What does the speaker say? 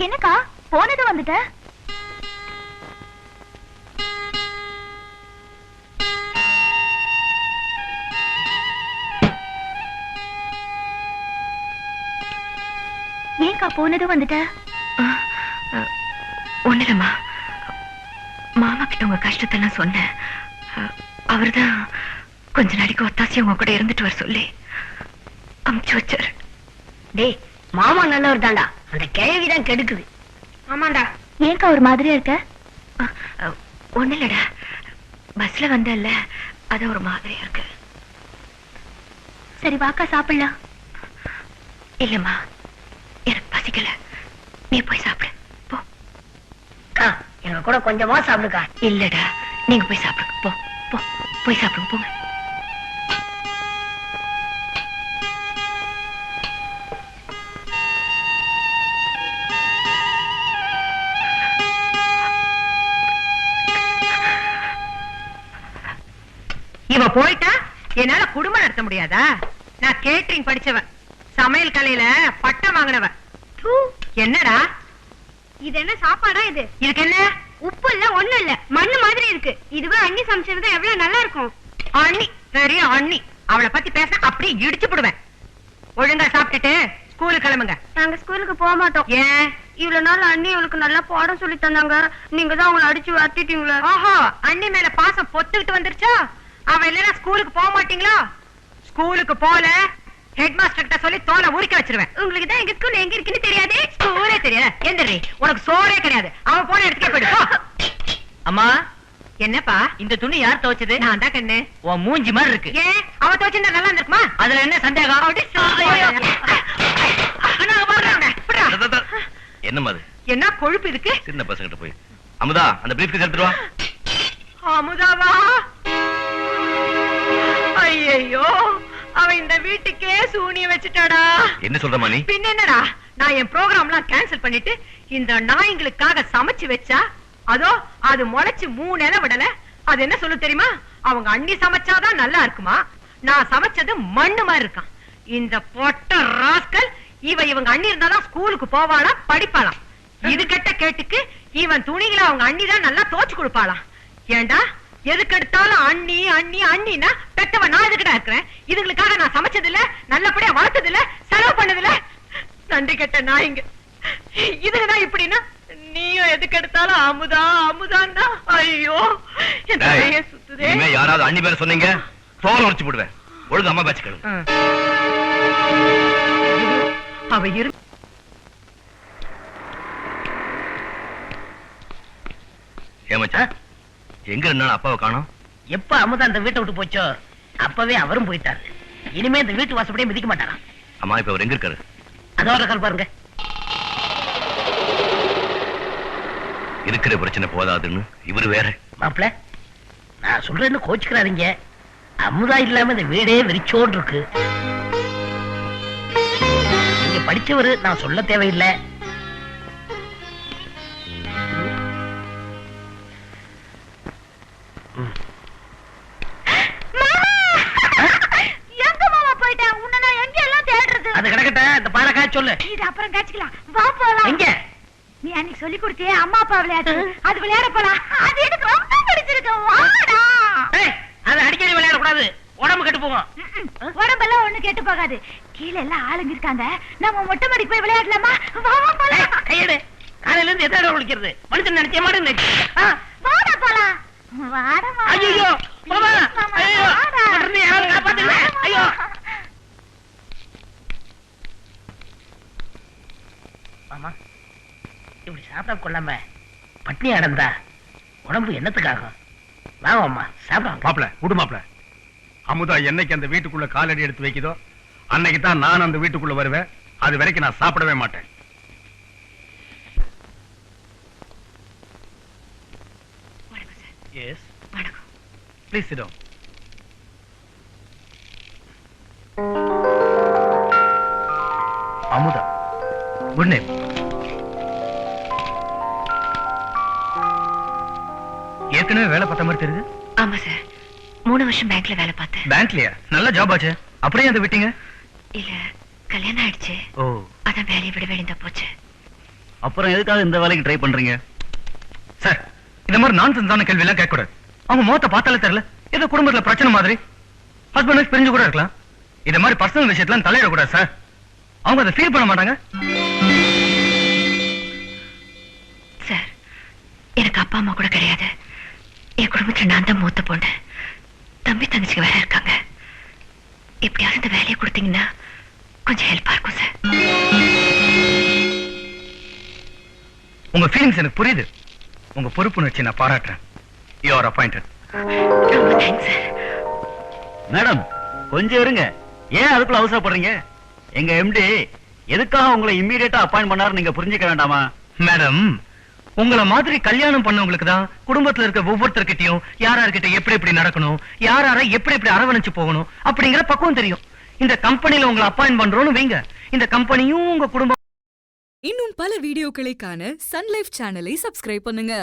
என்னக்கா போனது வந்துட்ட? ஏன்க்கா போனது வந்துட்ட? ஒண்ணுலம்மா, மாமா கிட்ட உங்க கஷ்டத்தெல்லாம் சொன்னேன். அவர்தான் கொஞ்ச நாளைக்கு ஒத்தாசி உங்க கூட இருந்துட்டு வர சொல்லி அமுச்சு வச்சாரு. டேய், மாமா நல்லவர் தான்டா, அந்த கிழவிதான் கெடுக்குது. ஆமாண்டா. ஏன்க்கா ஒரு மாதிரியா இருக்க? ஒண்ணு இல்லடா, பஸ்ல வந்தல்ல, அது ஒரு மாதிரியா இருக்கு. சரி வாக்கா சாப்பிடலாம். இல்லம்மா, எனக்கு பசிக்கல, நீ போய் சாப்பிடு போ. எனக்கு கூட கொஞ்சமா சாப்பிடுக்கா. இல்லடா, நீங்க போய் சாப்பிடுங்க. போ போ, போய் சாப்பிடுங்க போங்க. இவ போயிட்டா என்னால குடும்பம் நடத்த முடியாதா? நான் கேட்டரிங் படிச்சவன், சமையல் கலையில பட்டம் வாங்கினவன். என்னடா இது என்ன சாப்பாடா? இது இதுக்கு என்ன? உப்பு இல்ல, ஒண்ணு இல்ல, மண்ணு மாதிரி இருக்கு. இதுவே அண்ணி சமைச்சது எவ்வளவு நல்லா இருக்கும். அண்ணி, பெரிய அண்ணி, அவளை பத்தி பேச அப்படியே இடிச்சு போடுவேன். ஒழுங்கா சாப்பிட்டுட்டு ஸ்கூலுக்கு கிளம்புங்க. நாங்க ஸ்கூலுக்கு போக மாட்டோம். ஏன்? இவ்வளவு நாள் அண்ணி அவளுக்கு நல்லா பாடம் சொல்லி தந்தாங்க, நீங்க தான் அவங்களை அடிச்சு வரட்டிட்டீங்களா? ஓஹோ, அண்ணி மேல பாசம் பொத்துக்கிட்டு வந்துருச்சா? அவ இல்லனா ஸ்கூலுக்கு போக மாட்டீங்களா? ஸ்கூலுக்கு போல ஹெட் மாஸ்டர் கிட்ட சொல்லி தோலை உரிக்க வச்சிருவேன். உங்களுக்கு தான் எங்க ஸ்கூல் எங்க இருக்குன்னு தெரியாதே. ஸ்கூலே தெரியாது. எந்திரி, உனக்கு சோறே கிடையாது. அவ போன இடத்துக்கே போயிடு போ. அம்மா, என்னப்பா இந்த துணி யார் துவைச்சது? நான் தான் கண்ணு. உன் மூஞ்சி மாதிரி இருக்கு. ஏன் அவ துவைச்சிருந்தா நல்லா இருந்திருக்குமா? அதுல என்ன சந்தேகம்? என்னம்மா அது? என்ன கொழுப்பு இதுக்கு? சின்ன பசங்கிட்ட போய் அமுதா அந்த பிரீஃப்கேஸ் எடுத்துட்டு வா. அமுதாவா? ஐயோ, அவ இந்த வீட்டுக்கே சூனிய வச்சுட்டாடா. என்ன சொல்றமா நீ? பின்ன என்னடா, நான் என் ப்ரோகிராம்லாம் கேன்சல் பண்ணிட்டு இந்த நாய்களுக்காக சமைச்சு வச்சா, அதோ அது முளைச்சு 3 இலை விடல. அது என்ன சொல்லு தெரியுமா? அவங்க அண்ணி சமைச்சாதான் நல்லா இருக்குமா, நான் சமைச்சது மண்ணு மாதிரி இருக்கான். இந்த பொட்ட ராஸ்கல் இவங்க அண்ணி இருந்தாதான் ஸ்கூலுக்கு போவாளாம், படிப்பாளாம். இது கெட்ட கேட்டுக்கு இவன் துணிகளை அவங்க அண்ணி தான் நல்லா தோச்சு கொடுப்பாளாம். ஏண்டா எதுக்கு எடுத்தாலும் அண்ணி அண்ணி அண்ணினா பெத்தவன் நான் எதுக்குடா இருக்கிறேன்? இதுகளுக்காக நான் சமைச்சது இல்ல, நல்லபடியா வளர்த்தது இல்ல, செலவு பண்ணது இல்ல. நன்றி கெட்ட நாய்ங்க. இதுதான் இப்படின்னா நீயும் எதுக்கு எடுத்தாலும் அமுதா அமுதான்னா. ஐயோ, என் தலையே சுத்துதே. இனிமே யாராவது அண்ணி பேர சொன்னீங்க தோலை உடைச்சு போடுவேன். ஒழுங்கு அம்மா பேச்சுக்கணும். அவ இரு. ஏமாச்சா எங்க இருந்தாலும் அப்பாவை காணோம். எப்ப அமுதா அந்த வீட்டை விட்டு போச்சோ அப்பவே அவரும் போயிட்டாரு. இனிமே இந்த வீட்டு வாசப்படியே மிதிக்க மாட்டாராம். அம்மா இப்ப அவர் எங்க இருக்காரு? அதோட இருக்காரு பாருங்க. இருக்கிற பிரச்சனை போதாதுன்னு இவரு வேற. மாப்பிள்ள, நான் சொல்றேன்னு கோச்சுக்கிறாதீங்க. அமுதா இல்லாம இந்த வீடே வெறிச்சோன்னு இருக்கு. நீங்க படிச்சவரு, நான் சொல்ல தேவையில்லை. அது கிடக்கட்ட, இந்த பாறை காய்ச்சி சொல்லு. இது அப்புறம் காய்ச்சிக்கலாம், வா போலாம். எங்க? நீ அன்னைக்கு சொல்லி கொடுத்தே அம்மா அப்பா விளையாட்டு, அது விளையாட போலாம். அது எனக்கு ரொம்ப பிடிச்சிருக்கு, வாடா. அது அடிக்கடி விளையாட கூடாது, உடம்பு கெட்டு போகும். உடம்பெல்லாம் ஒண்ணு கெட்டு போகாது. கீழே எல்லாம் ஆளுங்க இருக்காங்க, நம்ம மொட்டை மாடிக்கு போய் விளையாடலாமா? வா போலாம். கையெடு. காலையில இருந்து எத்தனை குளிக்கிறது? மனுஷன் நினைச்ச மாதிரி நினைச்சு. வாடா போலாம். வாடா. ஐயோ மாமா, ஐயோ உடனே யாரும் காப்பாத்துங்க. ஐயோ மாமா, இப்படி சாப்பிட கொள்ளாம பட்னி அடந்தா உடம்பு என்னத்துக்காகும்? வாங்க சாப்பிட. மாப்பிள விடு மாப்பிள. அமுதா என்னைக்கு அந்த வீட்டுக்குள்ள காலடி எடுத்து வைக்குதோ அன்னைக்கு தான் நான் அந்த வீட்டுக்குள்ள வருவேன். அது வரைக்கும் நான் சாப்பிடவே மாட்டேன். எஸ் வணக்கம். Please sit down. Amudha, good name. ஏற்கனவே வேலை பார்த்த மாதிரி தெரியுது. ஆமா சார், 3 வருஷம் பேங்க்ல வேலை பார்த்தேன். பேங்க்லயா? நல்ல ஜாப் ஆச்சு. அப்புறம் அதை விட்டீங்க? இல்ல, கல்யாணம் ஆயிடுச்சு. ஓ, அதான் வேலையை விட வேண்டியதா போச்சு. அப்புறம் எதுக்காக இந்த வேலைக்கு ட்ரை பண்றீங்க? சார் இந்த மாதிரி நான்சென்ஸான கேள்வி எல்லாம் கேட்கக்கூடாது. அவங்க முகத்தை பார்த்தாலே தெரியல ஏதோ குடும்பத்துல பிரச்சனை மாதிரி. ஹஸ்பண்ட் ஒய்ஃப் பிரிஞ்சு கூட இருக்கலாம். இந்த மாதிரி பர்சனல் விஷயத்துல தலையிடக்கூடாது சார். அவங்க அதை ஃபீல் பண்ண மாட்டாங்க. சார், எனக்கு அப்பா அம்மா கூட கிடையாது. என் குடும்பத்துல நான் தான் மூத்த பொண்ணு. தம்பி தங்கச்சிக்கு வேற இருக்காங்க. எப்படியாவது இந்த வேலையை கொடுத்தீங்கன்னா கொஞ்சம் ஹெல்ப்பா இருக்கும் சார். உங்க ஃபீலிங்ஸ் எனக்கு புரியுது. உங்க பொறுப்புணர்ச்சி நான் பாராட்டுறேன். You are appointed. ரொம்ப தேங்க்ஸ் சார். மேடம் கொஞ்சம் இருங்க. ஏன் அதுக்குள்ள அவசரப்படுறீங்க? எங்க எம்டி எதுக்காக உங்களை இம்மீடியட்டா அப்பாயிண்ட் பண்ணாரு நீங்க புரிஞ்சுக்க வேண்டாமா? மேடம், உங்கள மாதிரி கல்யாணம் பண்ணவங்களுக்கு தான் குடும்பத்துல இருக்க ஒவ்வொருத்தர்கிட்டயும் யார்கிட்ட எப்படி எப்படி நடக்கணும், யார எப்படி எப்படி அரவணைச்சு போகணும் அப்படிங்கிற பக்குவம் தெரியும். இந்த கம்பெனில உங்களை அப்பாயிண்ட் பண்றோம்னு வைங்க, இந்த கம்பெனியும் உங்க குடும்பம். இன்னும் பல வீடியோக்களை காண சன் லைஃப் சேனலை சப்ஸ்கிரைப் பண்ணுங்க.